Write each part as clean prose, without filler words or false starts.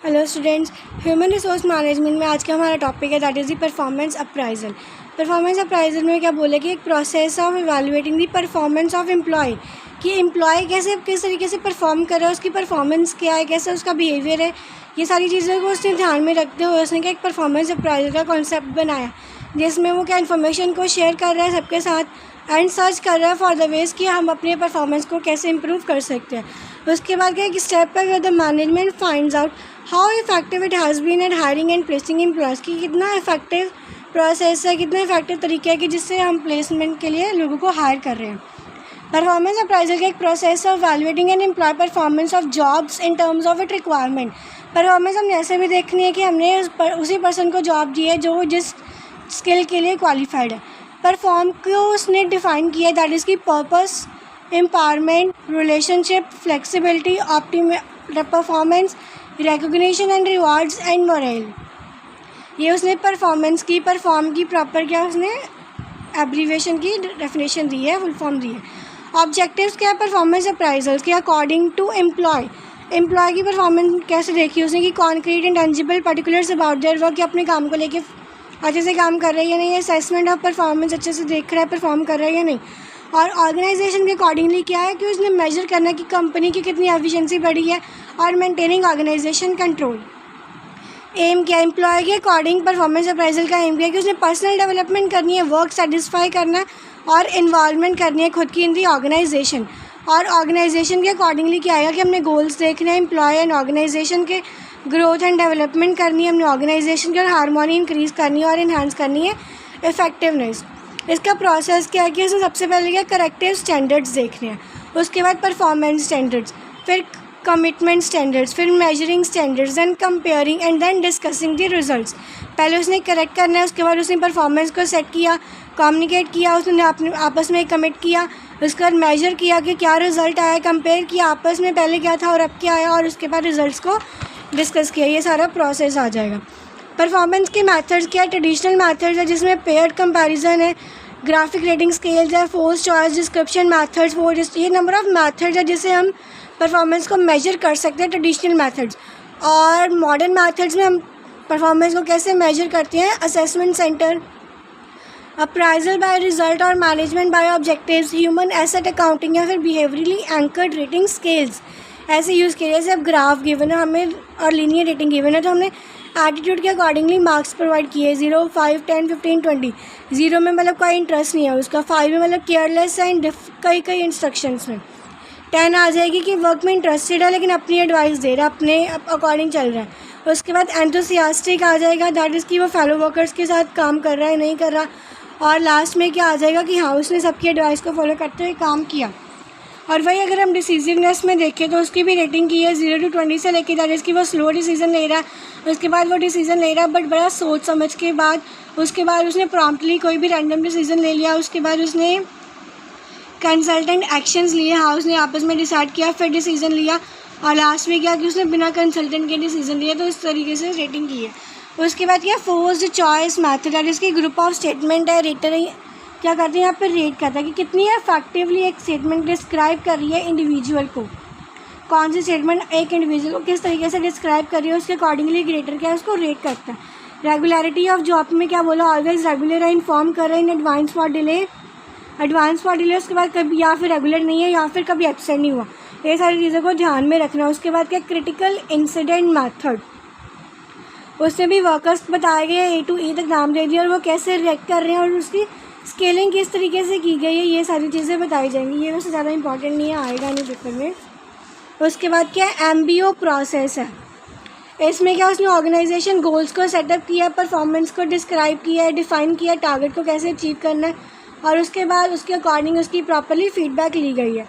Hello students, human resource management में आज का हमारा टॉपिक है that is the performance appraisal. Performance appraisal में क्या बोले कि एक process of evaluating the performance of employee, कि एम्प्लॉय किस तरीके से परफॉर्म कर रहा है, उसकी परफॉर्मेंस क्या है, कैसे उसका बिहेवियर है, ये सारी चीज़ों को उसने ध्यान में रखते हुए उसने क्या एक परफॉर्मेंस अप्राइजल का कॉन्सेप्ट बनाया, जिसमें वो क्या इन्फॉर्मेशन को शेयर कर रहा है सबके साथ एंड सर्च कर रहा है फॉर द वेज कि हम अपने परफॉर्मेंस को कैसे इम्प्रूव कर सकते हैं। उसके बाद क्या एक स्टेप पर the management finds out how effective it has been at hiring and placing employees, की कितना इफेक्टिव प्रोसेस है, कितना इफेक्टिव तरीका है कि जिससे हम प्लेसमेंट के लिए लोगों को हायर कर रहे हैं। परफॉर्मेंस अप्राइजल का एक process of valuating and employee performance of jobs in terms of it requirement. Performance हमने ऐसे भी देखनी है कि हमने उसी पर्सन को जॉब दी है जो जिस स्किल के लिए क्वालिफाइड है। परफॉर्म को उसने डिफ़ाइन किया है दैट इज़ की purpose, empowerment, relationship, flexibility, performance, recognition and rewards and moral. ये उसने परफॉर्मेंस की परफॉर्म की प्रॉपर क्या उसने एब्रीवेशन की डेफिनेशन दी है, फुल फॉर्म दी है। ऑब्जेक्टिव्स क्या है परफॉर्मेंस अप्राइजल्स के अकॉर्डिंग टू एम्प्लॉय की परफॉर्मेंस कैसे देखी उसने कि concrete and tangible particulars about their work, कि अपने काम को लेके अच्छे से काम कर रहे हैं या नहीं, असेसमेंट ऑफ परफॉर्मेंस अच्छे से देख रहा है परफॉर्म कर रहा है या नहीं। और ऑर्गेनाइजेशन के अकॉर्डिंगली क्या है कि उसने मेजर करना है कि कंपनी की कितनी एफिशिएंसी बढ़ी है और मेंटेनिंग ऑर्गेनाइजेशन कंट्रोल। एम क्या एम्प्लॉय के अकॉर्डिंग परफॉर्मेंस अप्राइजल का एम क्या है कि उसने पर्सनल डेवलपमेंट करनी है, वर्क सेटिस्फाई करना है और इन्वॉल्वमेंट करनी है खुद की इन दी ऑर्गेनाइजेशन। और ऑर्गेनाइजेशन के अकॉर्डिंगली क्या आएगा कि हमने गोल्स देखने हैं एम्प्लॉय एंड ऑर्गेनाइजेशन के, ग्रोथ एंड डेवलपमेंट करनी है हमने ऑर्गेनाइजेशन की और हारमोनी इंक्रीज़ करनी है और इन्हांस करनी है इफेक्टिवनेस। इसका प्रोसेस क्या है कि उसने सबसे पहले क्या करेक्टिव स्टैंडर्ड्स देखने हैं, उसके बाद परफॉर्मेंस स्टैंडर्ड्स, फिर कमिटमेंट स्टैंडर्ड्स, फिर measuring standards and comparing and then discussing the results. पहले उसने करेक्ट करना है, उसके बाद उसने परफॉर्मेंस को सेट किया, कम्युनिकेट किया, उसने अपने आपस में कमिट किया, उसके बाद मेजर किया कि क्या रिज़ल्ट आया, कंपेयर किया आपस में पहले क्या था और अब क्या आया, और उसके बाद रिजल्ट्स को डिस्कस किया। ये सारा प्रोसेस आ जाएगा। परफॉर्मेंस के मेथड्स क्या है, ट्रेडिशनल मेथड्स है जिसमें पेयर्ड कंपैरिजन है, ग्राफिक रेटिंग स्केल्स है, फोर्स चॉइस, डिस्क्रिप्शन मेथड्स, ये नंबर ऑफ मेथड्स है जिससे हम परफॉर्मेंस को मेजर कर सकते हैं, ट्रेडिशनल मेथड्स। और मॉडर्न मेथड्स में हम परफॉर्मेंस को कैसे मेजर करते हैं, assessment centre, appraisal by result और management by objectives, human asset accounting या फिर बिहेवियरली एंकर्ड रेटिंग स्केल्स ऐसे यूज़ किए। जैसे अब ग्राफ गिवन है हमें और लीनियर रेटिंग गिवन है तो हमने एटीट्यूड के अकॉर्डिंगली मार्क्स प्रोवाइड किए, 0, 5, 10, 15, 20। 0 में मतलब कोई इंटरेस्ट नहीं है उसका, 5 में मतलब केयरलेस है एंड कई इंस्ट्रक्शंस में। 10 आ जाएगी कि वर्क में इंटरेस्टेड है लेकिन अपनी एडवाइस दे रहा है, अपने अकॉर्डिंग चल रहा है। उसके बाद एंथुसियास्टिक आ जाएगा, दैट इज़ कि वो फेलो वर्कर्स के साथ काम कर रहा है नहीं कर रहा। और लास्ट में क्या आ जाएगा कि हाँ उसने सबकी एडवाइस को फॉलो करते हुए काम किया। और वही अगर हम डिसीजिवनेस में देखें तो उसकी भी रेटिंग की है 0 to 20 से लेके, दैट इज़ कि वो स्लो डिसीजन ले रहा है, उसके बाद वो डिसीजन ले रहा है बट बड़ा सोच समझ के बाद, उसके बाद उसने प्रॉम्प्टली कोई भी रैंडम डिसीजन ले लिया, उसके बाद उसने कंसल्टेंट एक्शंस लिए, हाँ उसने आपस में डिसाइड किया फिर डिसीजन लिया, और लास्ट में क्या कि उसने बिना कंसल्टेंट के डिसीजन लिया, तो इस तरीके से रेटिंग की है। उसके बाद क्या forced choice method, that is की ग्रुप ऑफ स्टेटमेंट है, रेटर क्या करते हैं यहाँ पर रेट करता है कि कितनी इफेक्टिवली एक स्टेटमेंट डिस्क्राइब कर रही है इंडिविजुअल को, कौन सी स्टेटमेंट एक इंडिविजुअल को किस तरीके से डिस्क्राइब कर रही है, उसके अकॉर्डिंगली ग्रेटर क्या है उसको रेट करता है। रेगुलरिटी ऑफ जॉब में क्या बोला, ऑलवेज रेगुलर है, इन्फॉर्म कर रहे हैं इन एडवांस फॉर डिले, उसके बाद कभी या फिर रेगुलर नहीं है या फिर कभी एब्सेंट नहीं हुआ, ये सारी चीज़ों को ध्यान में रखना। उसके बाद क्या क्रिटिकल इंसिडेंट मैथड, उससे भी वर्कर्स बताए गए A to E तक नाम दे दिया और वो कैसे रिएक्ट कर रहे हैं और उसकी स्केलिंग किस तरीके से की गई है, ये सारी चीज़ें बताई जाएंगी। ये वैसे ज़्यादा इंपॉर्टेंट नहीं है, आएगा नहीं पेपर में। उसके बाद क्या MBO प्रोसेस है, इसमें क्या उसने ऑर्गेनाइजेशन गोल्स को सेटअप किया, परफॉर्मेंस को डिस्क्राइब किया है, डिफ़ाइन किया टारगेट को कैसे अचीव करना है, और उसके बाद उसके अकॉर्डिंग उसकी प्रॉपरली फीडबैक ली गई है।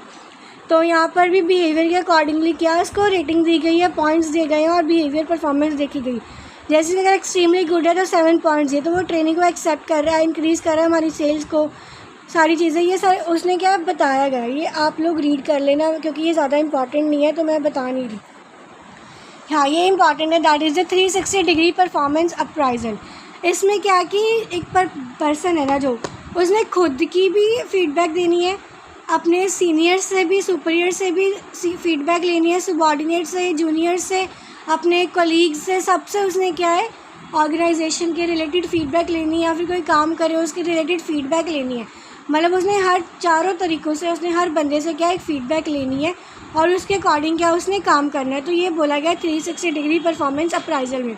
तो यहाँ पर भी बिहेवियर के अकॉर्डिंगली क्या उसको रेटिंग दी गई है, पॉइंट्स दिए गए हैं और बिहेवियर परफॉर्मेंस देखी गई। जैसे अगर एक्सट्रीमली गुड है तो 7 पॉइंट्स है, तो वो ट्रेनिंग को एक्सेप्ट कर रहा है, इंक्रीज़ कर रहा है हमारी सेल्स को, सारी चीज़ें ये सारे उसने क्या बताया गया। ये आप लोग रीड कर लेना क्योंकि ये ज़्यादा इंपॉर्टेंट नहीं है तो मैं बता नहीं रही। हाँ ये इंपॉर्टेंट है, that is the 360 degree performance appraisal. इसमें क्या कि एक पर्सन है ना जो उसने खुद की भी फीडबैक देनी है, अपने सीनियर से भी, सुपीरियर से भी फीडबैक लेनी है, सबॉर्डिनेट से, जूनियर से, अपने कलीग्स से, सबसे उसने क्या है, ऑर्गेनाइजेशन के रिलेटेड फ़ीडबैक लेनी है, या फिर कोई काम करे उसके रिलेटेड फ़ीडबैक लेनी है। मतलब उसने हर चारों तरीक़ों से उसने हर बंदे से क्या एक फ़ीडबैक लेनी है और उसके अकॉर्डिंग क्या उसने काम करना है। तो ये बोला गया 360 डिग्री परफॉर्मेंस अप्राइजल में।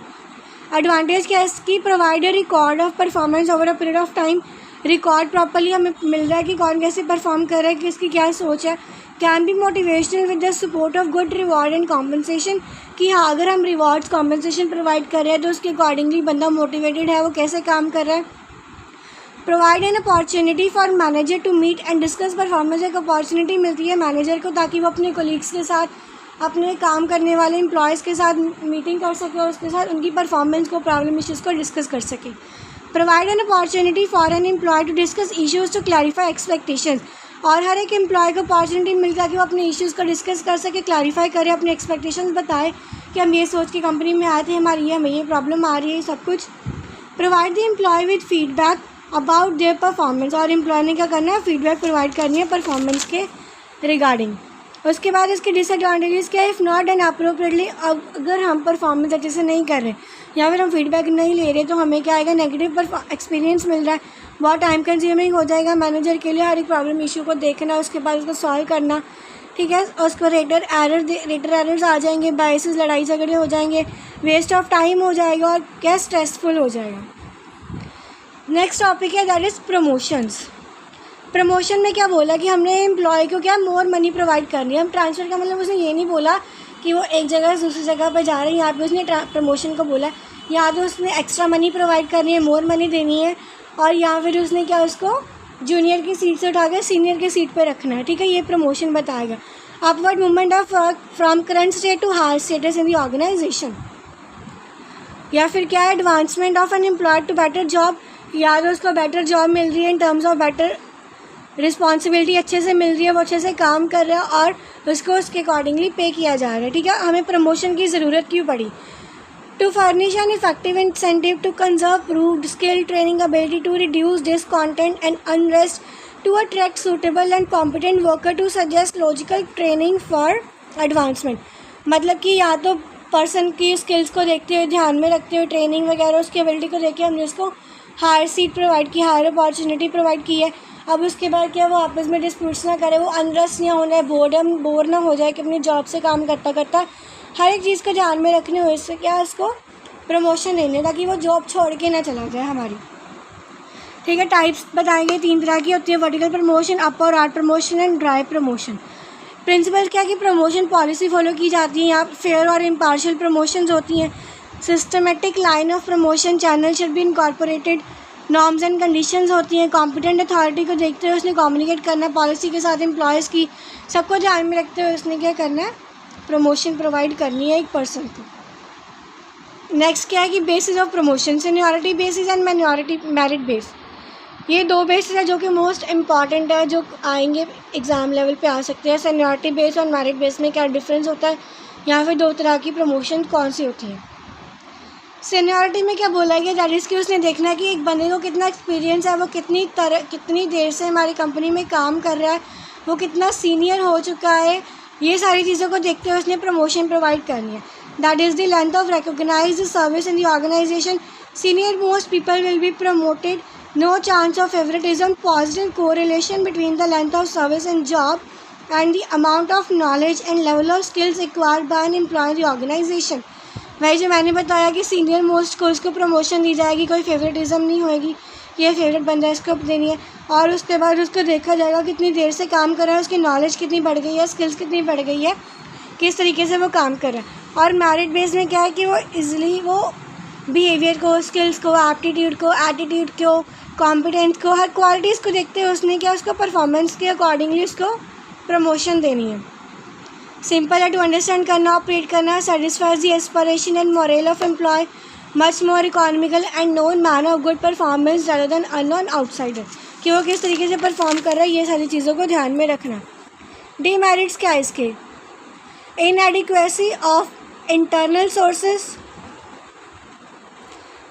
एडवांटेज क्या है इसकी, provide a record of performance over a period of time. Record properly हमें मिल रहा है कि कौन कैसे परफॉर्म कर रहा है, किसकी क्या सोच है। Can be motivational with the support of good reward and compensation, कि हाँ अगर हम रिवॉर्ड्स कॉम्पनसेशन प्रोवाइड कर रहे हैं तो उसके अकॉर्डिंगली बंदा मोटिवेटेड है, वो कैसे काम कर रहा है। Provide an opportunity for manager to meet and discuss performance, एक अपॉर्चुनिटी मिलती है मैनेजर को ताकि वो अपने कोलीग्स के साथ, अपने काम करने वाले एम्प्लॉयज़ के साथ मीटिंग कर सके और उसके साथ उनकी परफॉर्मेंस को, प्रॉब्लम इश्यूज़ को डिस्कस कर सके। Provide an opportunity for an employee to discuss issues to clarify expectations, और हर एक एम्प्लॉय को अपॉर्चुनिटी मिलता है कि वो अपने इश्यूज़ को डिस्कस कर सके, क्लैरिफाई करे, अपने एक्सपेक्टेशंस बताए कि हम ये सोच के कंपनी में आए थे, हमारी ये हमें ये प्रॉब्लम आ रही है, सब कुछ। Provide the employee with feedback about their performance, और एम्प्लॉय ने क्या करना है, फीडबैक प्रोवाइड करनी है परफॉर्मेंस के रिगार्डिंग। उसके बाद इसके डिसएडवांटेजेस क्या है, इफ़ नॉट एंड अप्रोप्रिएटली, अगर हम परफॉर्मेंस अच्छे से नहीं कर रहे या फिर हम फीडबैक नहीं ले रहे तो हमें क्या आएगा, नेगेटिव एक्सपीरियंस मिल रहा है, बहुत टाइम कंज्यूमिंग हो जाएगा मैनेजर के लिए, हर एक प्रॉब्लम इशू को देखना, उसके बाद उसको सॉल्व करना, ठीक है। और उसको रेटर एरर्स आ जाएंगे, बायसेस, लड़ाई झगड़े हो जाएंगे, वेस्ट ऑफ टाइम हो जाएगा और क्या स्ट्रेसफुल हो जाएगा। नेक्स्ट टॉपिक है दैट इज़ प्रमोशंस। प्रमोशन में क्या बोला कि हमने एम्प्लॉय को क्या मोर मनी प्रोवाइड करनी है। हम ट्रांसफ़र का मतलब उसने ये नहीं बोला कि वो एक जगह से दूसरी जगह पर जा रहे हैं, यहाँ पे उसने प्रमोशन को बोला, या तो उसने एक्स्ट्रा मनी प्रोवाइड करनी है, मोर मनी देनी है, और या फिर उसने क्या उसको जूनियर की सीट से उठा कर सीनियर की सीट पर रखना है, ठीक है। ये प्रमोशन बताएगा। Upward movement of from current state to higher status in the organisation, या फिर क्या है, advancement of an employee to better job, या तो उसको बेटर जॉब मिल रही है in terms of better responsibility अच्छे से मिल रही है, वो अच्छे से काम कर रहा है और उसको उसके अकॉर्डिंगली पे किया जा रहा है, ठीक है। हमें प्रमोशन की ज़रूरत क्यों पड़ी, to furnish an effective incentive to conserve proved skill training ability to reduce discontent and unrest, to attract suitable and competent worker, to suggest logical training for advancement. मतलब कि या तो पर्सन की स्किल्स को देखते हुए, ध्यान में रखते हुए, ट्रेनिंग वगैरह उसकी एबिलिटी को देख के हमने उसको हायर सीट प्रोवाइड की, हायर अपॉर्चुनिटी प्रोवाइड की है। अब उसके बाद क्या, वो आपस में डिस्प्यूट्स ना करे, वो अनरेस्ट ना होना है, बोर ना हो जाए कि अपनी जॉब से काम करता करता हर एक चीज़ को ध्यान में रखने हुए इससे क्या उसको प्रमोशन लेने, ताकि वो जॉब छोड़ के ना चला जाए हमारी, ठीक है। टाइप्स बताएंगे, 3 तरह की होती है, वर्टिकल प्रमोशन, अप और out promotion and dry promotion. Principle क्या कि प्रमोशन पॉलिसी फॉलो की जाती है, यहाँ फेयर और इम्पार्शियल प्रमोशंस होती हैं। Systematic line of promotion channel should be incorporated, norms and conditions होती हैं। कॉम्पिटेंट अथॉरिटी को देखते हुए उसने कम्युनिकेट करना है पॉलिसी के साथ, एम्प्लॉयज़ की, सबको ध्यान में रखते हुए उसने क्या करना है, प्रमोशन प्रोवाइड करनी है एक पर्सन को। नेक्स्ट क्या है कि basis of promotion, seniority basis and merit base. ये 2 बेसिस है जो कि मोस्ट इम्पॉर्टेंट है, जो आएंगे एग्ज़ाम लेवल पे आ सकते हैं। सीनियरिटी बेस और मेरिट बेस में क्या डिफरेंस होता है, यहाँ पे 2 तरह की प्रमोशन कौन सी होती है। सीनियरिटी में क्या बोला गया, दैट इज़ कि उसने देखना है कि एक बंदे को कितना एक्सपीरियंस है, वो कितनी देर से हमारी कंपनी में काम कर रहा है, वो कितना सीनियर हो चुका है, ये सारी चीज़ों को देखते हुए उसने प्रमोशन प्रोवाइड करनी है। That is the length of recognised service in the organisation, senior most people will be promoted, no chance of favouritism, positive correlation between the length of service and job and the amount of knowledge and level of skills acquired by an employee in the organisation. वही जो मैंने बताया कि senior most को उसको promotion दी जाएगी, कोई favouritism नहीं होएगी, ये फेवरेट बंदा इसको देनी है, और उसके बाद उसको देखा जाएगा कितनी देर से काम कर रहा है, उसकी नॉलेज कितनी बढ़ गई है, स्किल्स कितनी बढ़ गई है, किस तरीके से वो काम कर रहा है। और मेरिट बेस में क्या है कि वो इजीली वो बिहेवियर को, स्किल्स को, एप्टीट्यूड को, एटीट्यूड को, कॉम्पिटेंस को, हर क्वालिटीज़ को देखते हुए उसने क्या उसको परफॉर्मेंस के अकॉर्डिंगली उसको प्रमोशन देनी है। सिंपल है टू अंडरस्टैंड करना, ऑपरेट करना, satisfies the aspiration and moral of employee, much more economical and known man of good performance rather than unknown outsider, कि वो किस तरीके से परफॉर्म कर रहा है, ये सारी चीज़ों को ध्यान में रखना। डीमेरिट्स क्या है इसके, inadequacy of internal sources,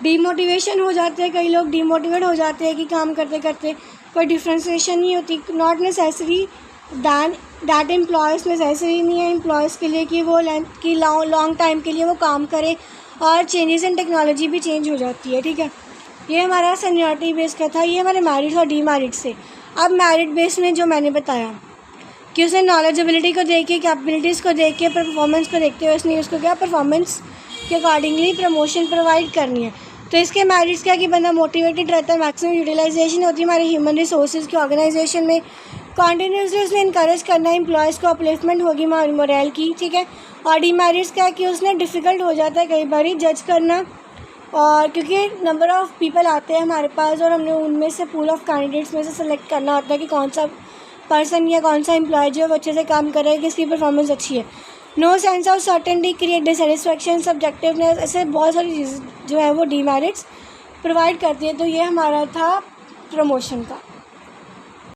demotivation हो जाते हैं, कई लोग डीमोटिवेट हो जाते हैं कि काम करते करते कोई डिफ्रेंसिएशन नहीं होती, not necessary than that employees necessary नहीं है एम्प्लॉयज़ के लिए कि वो लॉन्ग टाइम के लिए वो काम करे, और चेंजेस इन टेक्नोलॉजी भी चेंज हो जाती है, ठीक है। ये हमारा सीनियरिटी बेस का था, ये हमारे मैरिट और डीमेरिट से। अब मैरिट बेस में जो मैंने बताया कि उसने नॉलेजेबिलिटी को देख के, कैपेबिलिटीज़ को देख के, परफॉर्मेंस को देखते हुए उसने उसको क्या परफॉर्मेंस के अकॉर्डिंगली प्रमोशन प्रोवाइड करनी है। तो इसके मेरिट्स क्या कि बंदा मोटिवेटेड रहता है, मैक्सिमम यूटिलाइजेशन होती है हमारे ह्यूमन रिसोर्सेज की ऑर्गेनाइजेशन में, कॉन्टीन्यूसली उसने इनकरेज करना है एम्प्लॉयज़ को, अपलिफ्टमेंट होगी मोरल की, ठीक है। और डीमेरिट्स क्या है कि उसने डिफ़िकल्ट हो जाता है कई बार जज करना, और क्योंकि नंबर ऑफ़ पीपल आते हैं हमारे पास और हमने उनमें से पूल ऑफ कैंडिडेट्स में से सेलेक्ट करना होता है कि कौन सा पर्सन या कौन सा एम्प्लॉय जो है वो अच्छे से काम कर रहा है, किसकी परफॉर्मेंस अच्छी है। No sense of certainty, create dissatisfaction, subjectiveness, ऐसे बहुत सारी चीज़ जो है वो डीमेरिट्स प्रोवाइड करती है। तो ये हमारा था प्रमोशन का।